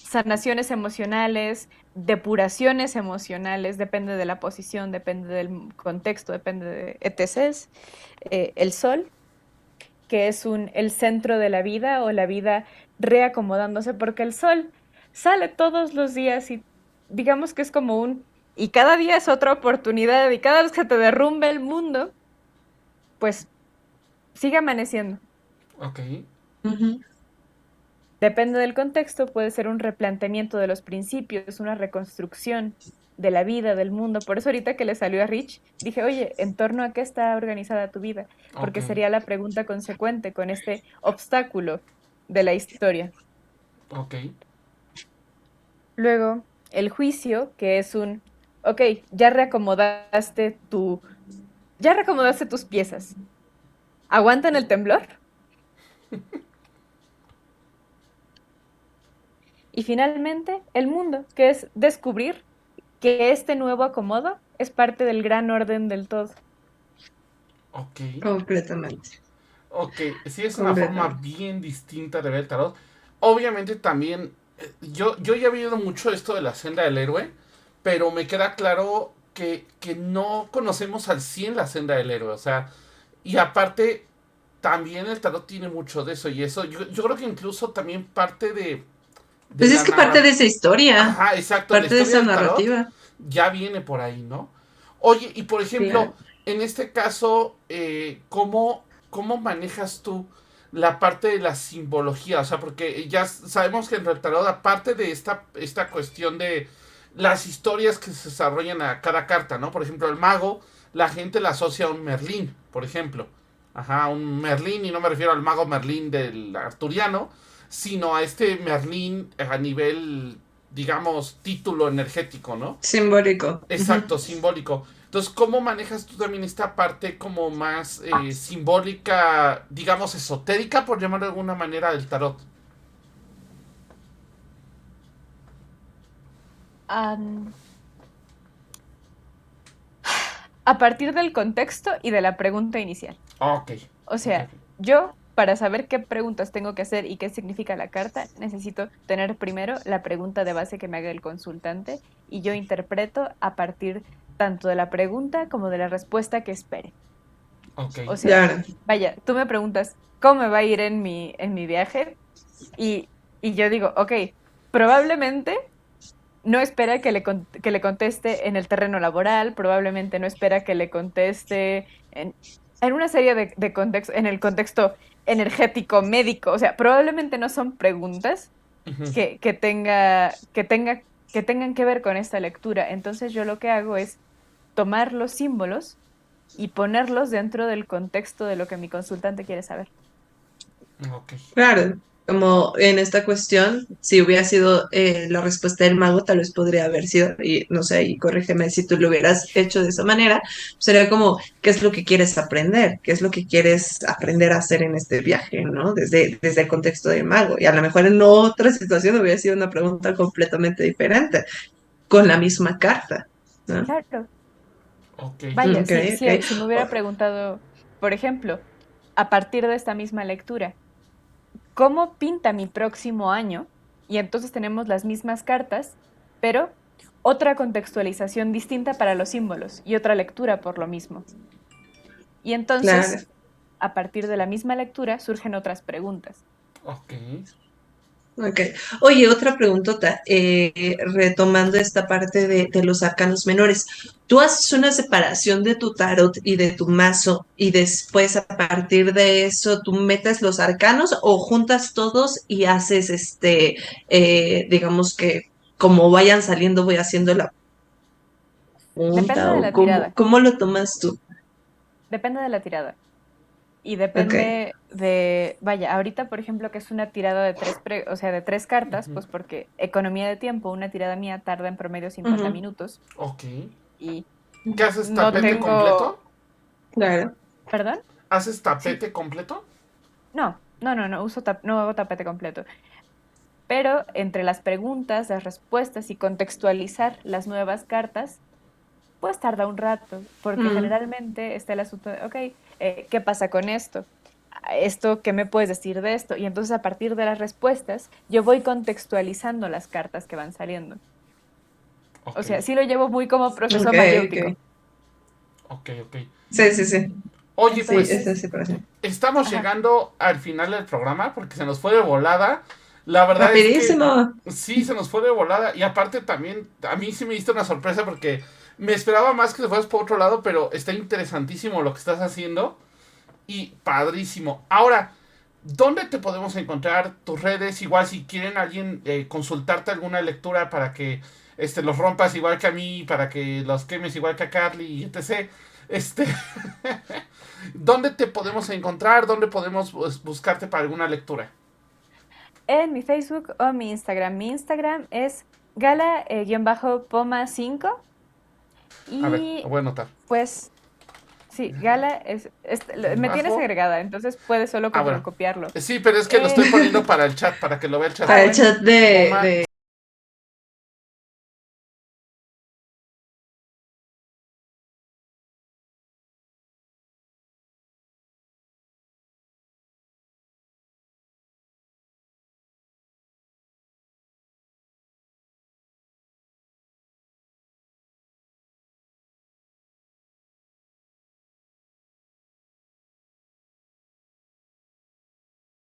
sanaciones emocionales, depuraciones emocionales, depende de la posición, depende del contexto, depende de etc. El sol, que es el centro de la vida o la vida reacomodándose, porque el sol sale todos los días y digamos que es como y cada día es otra oportunidad y cada vez que te derrumbe el mundo, pues sigue amaneciendo. ok, Ujú. Depende del contexto, puede ser un replanteamiento de los principios, una reconstrucción de la vida, del mundo. Por eso ahorita que le salió a Rich, dije, oye, ¿en torno a qué está organizada tu vida? ok, Porque sería la pregunta consecuente con este obstáculo de la historia. ok. Luego, el juicio, que es ok, ya reacomodaste tus piezas. ¿Aguantan el temblor? Y finalmente, el mundo, que es descubrir que este nuevo acomodo es parte del gran orden del todo. Ok, Completamente, ok. Sí, es una forma completamente. bien distinta de ver el tarot. Obviamente también, yo ya he vivido mucho esto de la senda del héroe, pero me queda claro que no conocemos al 100 la senda del héroe. O sea, y aparte, también el tarot tiene mucho de eso. Y eso, yo creo que incluso también parte de Pues es la que parte de narrativa. esa historia, Ajá, exacto, la parte de historia esa del tarot narrativa, ya viene por ahí, ¿no? Oye, y por ejemplo, claro. en este caso, ¿cómo manejas tú la parte de la simbología? O sea, porque ya sabemos que en el tarot, aparte de esta cuestión de las historias que se desarrollan a cada carta, ¿no? Por ejemplo, el mago, la gente la asocia a un Merlín, por ejemplo. Ajá, un Merlín, y no me refiero al mago Merlín del arturiano, sino a este Merlín a nivel, digamos, título energético, ¿no? Simbólico. Ujú. Exacto, simbólico. Entonces, ¿cómo manejas tú también esta parte como más simbólica, digamos, esotérica, por llamarlo de alguna manera, del tarot? Am, a partir del contexto y de la pregunta inicial. Ah, ok, O ok, sea, yo, para saber qué preguntas tengo que hacer y qué significa la carta, necesito tener primero la pregunta de base que me haga el consultante y yo interpreto a partir tanto de la pregunta como de la respuesta que espere. ok, O sea, Claro. vaya, tú me preguntas cómo me va a ir en mi viaje y, y yo digo, ok, probablemente no espera que le conteste en el terreno laboral, probablemente no espera que le conteste en una serie de contextos, en el contexto energético, médico, o sea, probablemente no son preguntas ujú, que tengan que ver con esta lectura. Entonces yo lo que hago es tomar los símbolos y ponerlos dentro del contexto de lo que mi consultante quiere saber. ok, Claro. Como en esta cuestión, si hubiera sido la respuesta del mago, tal vez podría haber sido, y no sé, y corrígeme si tú lo hubieras hecho de esa manera, sería como, ¿qué es lo que quieres aprender? ¿Qué es lo que quieres aprender a hacer en este viaje, ¿no? Desde el contexto del mago. Y a lo mejor en otra situación hubiera sido una pregunta completamente diferente, con la misma carta, ¿no? Claro. Ok. Vaya, Ok, ok. si me hubiera preguntado, por ejemplo, a partir de esta misma lectura, ¿cómo pinta mi próximo año? Y entonces tenemos las mismas cartas, pero otra contextualización distinta para los símbolos y otra lectura por lo mismo. Y Claro. entonces, a partir de la misma lectura, surgen otras preguntas. Ok. Ok. Oye, otra preguntota, retomando esta parte de los arcanos menores. ¿Tú haces una separación de tu tarot y de tu mazo y después a partir de eso tú metes los arcanos o juntas todos y haces digamos que como vayan saliendo voy haciendo la Depende punta de o la tirada, cómo lo tomas tú? depende de la tirada. Y Ok. depende de, vaya, ahorita por ejemplo que es una tirada de o sea, de tres cartas, Ujú. pues porque economía de tiempo, una tirada mía tarda en promedio 50 Ujú. minutos Ok. y ¿Qué haces no tapete tengo, completo? Claro. ¿perdón? ¿Haces Sí, tapete completo? no uso no hago tapete completo. Pero entre las preguntas, las respuestas y contextualizar las nuevas cartas, pues tarda un rato, porque Mm, generalmente está el asunto de, ok, ¿qué pasa con esto? Esto, ¿qué me puedes decir de esto? Y entonces a partir de las respuestas, yo voy contextualizando las cartas que van saliendo. O Ok. sea, sí lo llevo muy como proceso ok, mayéutico. ok. Ok, ok. Sí, sí, sí. Oye, Sí, pues esa Entonces, separación. estamos ajá, llegando al final del programa porque se nos fue de volada. La verdad es que Rapidísimo. sí, se nos fue de volada. Y aparte también, a mí sí me diste una sorpresa porque me esperaba más que te fueras por otro lado, pero está interesantísimo lo que estás haciendo y padrísimo. Ahora, ¿dónde te podemos encontrar tus redes? Igual si quieren alguien consultarte alguna lectura para que los rompas igual que a mí, para que los quemes igual que a Carly, etc. Este, ¿Dónde te podemos encontrar? ¿Dónde podemos buscarte para alguna lectura? en mi Facebook o mi Instagram. Mi Instagram es gala-poma5 A ver, lo y voy a anotar. pues sí, Gala Guión me tienes bajo. agregada, entonces puedes solo Ah, bueno. copiarlo. Sí, pero es que lo Eh, estoy poniendo para el chat, para que lo vea el chat. ah, Para el bueno. chat de, Poma. de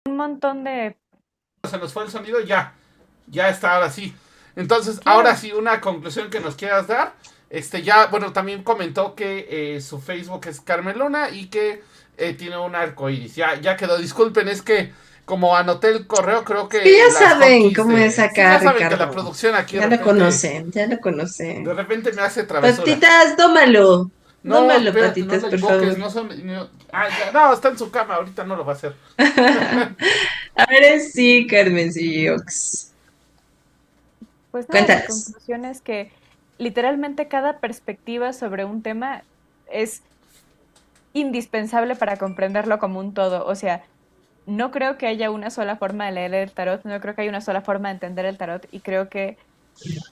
Un montón de... Se nos fue el sonido, ya. Ya está, ahora sí. Entonces, ahora Claro. sí, una conclusión que nos quieras dar. Ya, bueno, también comentó que su Facebook es Carmen Luna y que tiene un arco iris. Ya quedó. Disculpen, es que como anoté el correo, creo que que ya las saben hotkeys cómo es de. Sí, ya acá, saben que la Ricardo. producción aquí Ya lo conocen, ya lo de conocen. repente me hace travesuras. Patitas, dómalo. No, Dómalo, espérate, no patitas, la por invoques, favor. no son. No, ya, no, está en su cama, ahorita no lo va a hacer. Ahora sí, Carmen Ox. Pues nada, mi Cuéntanos. conclusión es que literalmente cada perspectiva sobre un tema es indispensable para comprenderlo como un todo. O sea, no creo que haya una sola forma de leer el tarot, no creo que haya una sola forma de entender el tarot y creo que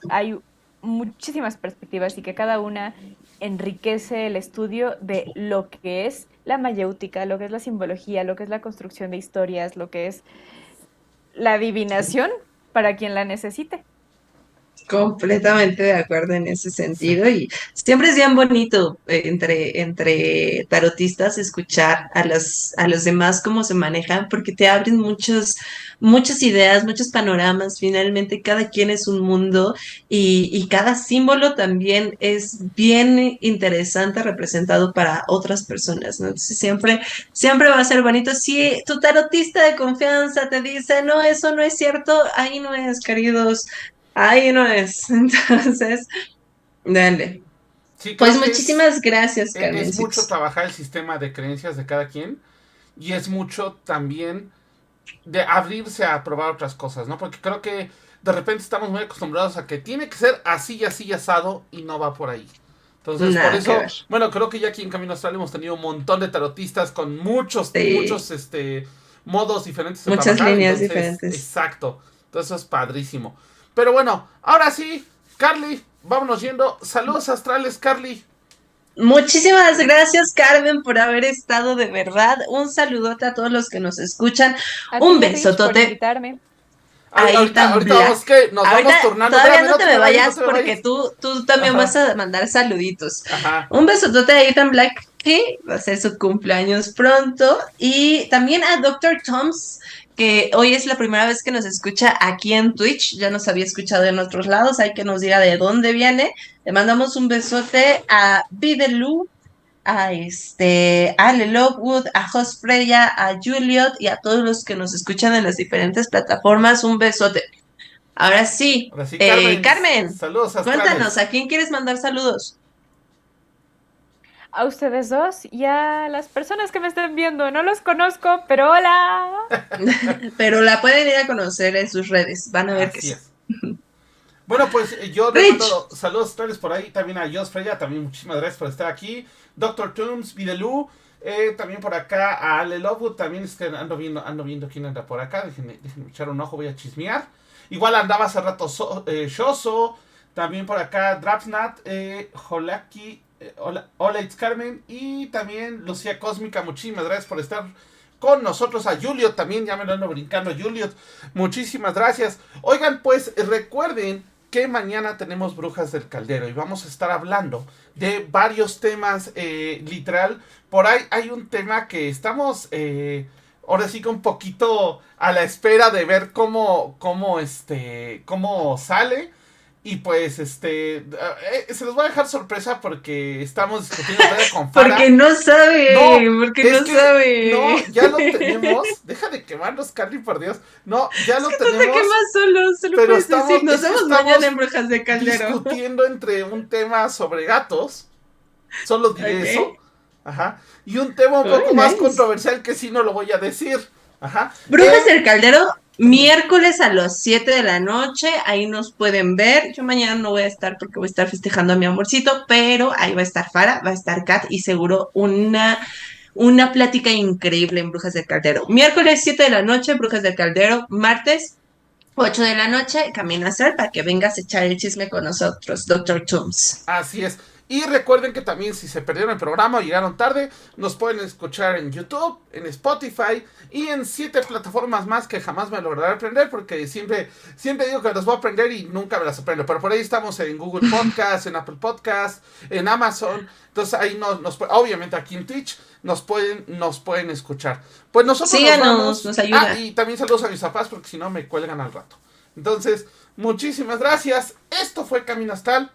hay muchísimas perspectivas y que cada una enriquece el estudio de lo que es la mayéutica, lo que es la simbología, lo que es la construcción de historias, lo que es la adivinación para quien la necesite. Completamente de acuerdo en ese Sí. sentido y siempre es bien bonito entre tarotistas escuchar a los demás cómo se manejan porque te abren muchas ideas, muchos panoramas, finalmente cada quien es un mundo y cada símbolo también es bien interesante representado para otras personas, ¿no? Entonces siempre va a ser bonito. Si tu tarotista de confianza te dice, no, eso no es cierto, ahí no es, queridos. Ahí no es. Entonces, dale. Sí, Pues creo que muchísimas gracias, es mucho Carmencix. trabajar el sistema de creencias de cada quien y es mucho también de abrirse a probar otras cosas, ¿no? Porque creo que de repente estamos muy acostumbrados a que tiene que ser así y así y asado y no va por ahí. Entonces, por Nada que eso, ver. bueno, creo que ya aquí en Camino Astral hemos tenido un montón de tarotistas con muchos, Sí, muchos, modos diferentes de muchas trabajar. líneas Entonces, diferentes. exacto. Entonces, eso es padrísimo. Pero bueno, ahora sí, Carly, vámonos yendo. Saludos astrales, Carly. Muchísimas gracias, Carmen, por haber estado de verdad. Un saludote a todos los que nos escuchan. A Un ti, Rich, por besotote invitarme. a Ethan Ahorita Black. vamos que nos Ahorita vamos turnando. todavía Espérame, no no te te me me vayas, no vayas te me porque vayas. tú también vas Ajá, a mandar saluditos. ajá. Un besotote a Ethan Black, que va a ser su cumpleaños pronto. Y también a Doctor Toms, que hoy es la primera vez que nos escucha aquí en Twitch. Ya nos había escuchado en otros lados. Hay que nos diga de dónde viene. Le mandamos un besote a Bidelu, a Ale Lovewood, a Jos Freya, a Juliet y a todos los que nos escuchan en las diferentes plataformas. Un besote. Ahora sí, Ahora sí, Carmen, Carmen, saludos cuéntanos, astrales. ¿a quién quieres mandar saludos? A ustedes dos y a las personas que me estén viendo. No los conozco, pero hola. Pero la pueden ir a conocer en sus redes, van a ver que Así sí. es. Bueno, pues yo le Rich, mando saludos astrales por ahí. También a Jos Freya, también muchísimas gracias por estar aquí. Doctor Tooms, Videlu. También por acá a Ale Lovewood. También es que ando viendo quién anda por acá. Déjenme echar un ojo, voy a chismear. Igual andaba hace rato Shoso. También por acá Drapsnat, Holaki, Hola It's Carmen. Y también Lucía Cósmica. Muchísimas gracias por estar con nosotros. A Juliet también, ya me lo ando brincando. Juliet, muchísimas gracias. Oigan, pues recuerden que mañana tenemos Brujas del Caldero y vamos a estar hablando de varios temas, literal. Por ahí hay un tema que estamos, ahora sí que un poquito a la espera de ver cómo sale. Y pues, se los voy a dejar sorpresa porque estamos discutiendo todavía con porque Fara. no sabe, No, porque es no que sabe. no, ya lo tenemos. Deja de quemarnos, Carly, por Dios. No, ya Es lo que tú te tenemos, quemas solo, solo pero puedes decir, nos es que vemos mañana estamos en Brujas de Caldero. discutiendo entre un tema sobre gatos. Solo diré eso. Ok. Ajá. Y un tema un Oh, poco más nice. controversial que sí no lo voy a decir. Ajá. Brujas del Caldero, miércoles a las 7 de la noche, ahí nos pueden ver. Yo mañana no voy a estar porque voy a estar festejando a mi amorcito, pero ahí va a estar Fara, va a estar Kat y seguro una plática increíble en Brujas del Caldero. Miércoles 7 de la noche, Brujas del Caldero, martes 8 de la noche, Camino a Ser para que vengas a echar el chisme con nosotros, Doctor Tooms. Así es. Y recuerden que también si se perdieron el programa o llegaron tarde, nos pueden escuchar en YouTube, en Spotify y en 7 plataformas más que jamás me lograré aprender porque siempre digo que las voy a aprender y nunca me las aprendo. Pero por ahí estamos en Google Podcast, en Apple Podcast, en Amazon. Entonces ahí obviamente aquí en Twitch nos pueden escuchar. Pues nosotros nos Síganos, vamos. nos Ah, ayuda. y también saludos a mis papás porque si no me cuelgan al rato. Entonces, muchísimas gracias. Esto fue Camino Astral.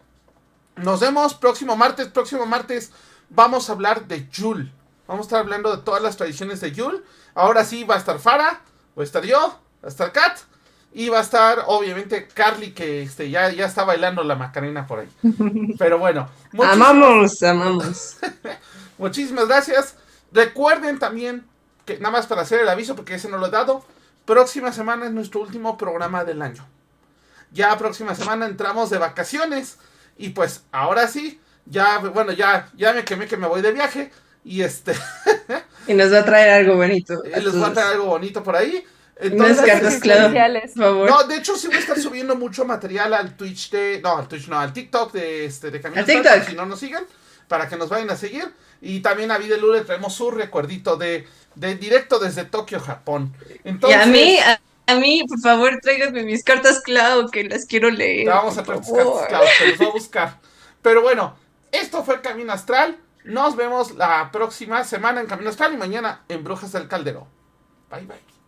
Nos vemos próximo martes. Próximo martes vamos a hablar de Yule. Vamos a estar hablando de todas las tradiciones de Yule. Ahora sí va a estar Fara, voy a estar yo, va a estar Kat. Y va a estar, obviamente, Carly, que ya está bailando la Macarena por ahí. Pero bueno, Amamos, amamos. muchísimas gracias. Recuerden también que, nada más para hacer el aviso, porque ese no lo he dado, próxima semana es nuestro último programa del año. Ya próxima semana entramos de vacaciones. Y pues ahora sí, bueno, ya me quemé que me voy de viaje. Y Y nos va a traer algo bonito a les voy a traer todos. algo bonito por ahí. Unas Entonces, Frases cartas, claro, existenciales. por favor. no, de hecho sí voy a estar subiendo mucho material al Twitch al TikTok de Camino A Astral, por TikTok. si no nos siguen, para que nos vayan a seguir. Y también a Videlu le traemos su recuerdito de directo desde Tokio, Japón. Y a mí, Entonces, a mí, por favor, tráiganme mis cartas Clau, que las quiero te leer, vamos por a traer tus cartas, favor. Cloud, te los voy a buscar. Pero bueno, esto fue Camino Astral. Nos vemos la próxima semana en Camino Astral y mañana en Brujas del Caldero. Bye bye.